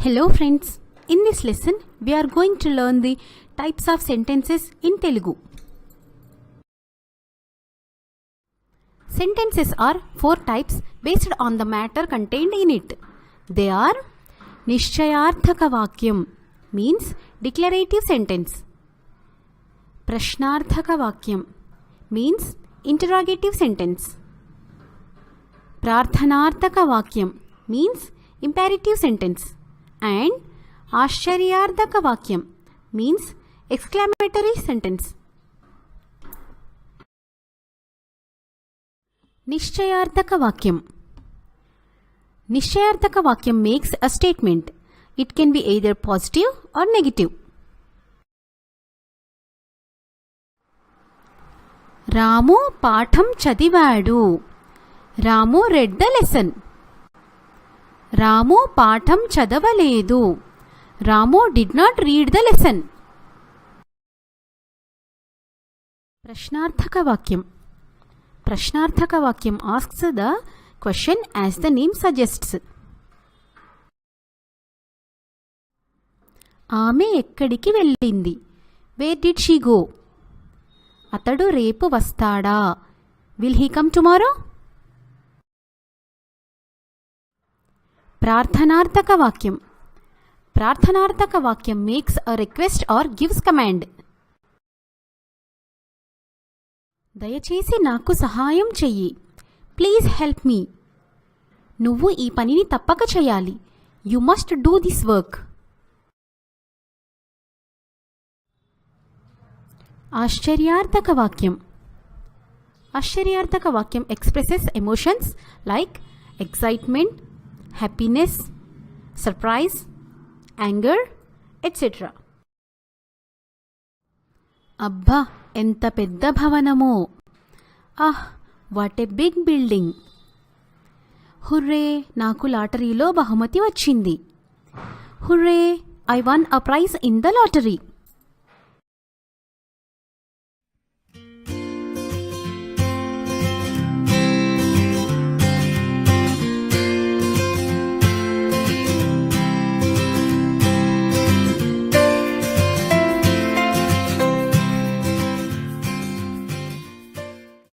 Hello friends, in this lesson we are going to learn the types of sentences in Telugu. Sentences are 4 types based on the matter contained in it. They are Nishchayarthaka Vakyam means declarative sentence. Prashnarthaka Vakyam means interrogative sentence. Prarthanarthaka Vakyam means imperative sentence. And Ashcharyarthaka Vakyam means exclamatory sentence. Nishchayarthaka Vakyam. Nishchayarthaka Vakyam makes a statement. It can be either positive or negative. Ramu Patham Chadivadu. Ramu read the lesson. Ramu Patham Chadavaledu. Ramu did not read the lesson. Prashnarthaka Vakyam. Prashnarthaka Vakyam asks the question as the name suggests. ఆమె ఎక్కడికి వెళ్ళింది? Where did she go? అతడు రేపు వస్తాడా? Will he come tomorrow? Prarthanarthaka Vakyam. Prarthanarthaka Vakyam makes a request or gives command. దయచేసి నాకు సహాయం చెయ్యి. Please help me. నువ్వు ఈ పనిని తప్పక చేయాలి. You must do this work. Ashcharyarthaka Vakyam. Ashcharyarthaka Vakyam expresses emotions like excitement, happiness, surprise, anger, etc. అబ్బా ఎంత పెద్ద భవనమో! Ah what a big building! Hurray నాకు లాటరీలో బహుమతి వచ్చింది! Hurray I won a prize in the lottery!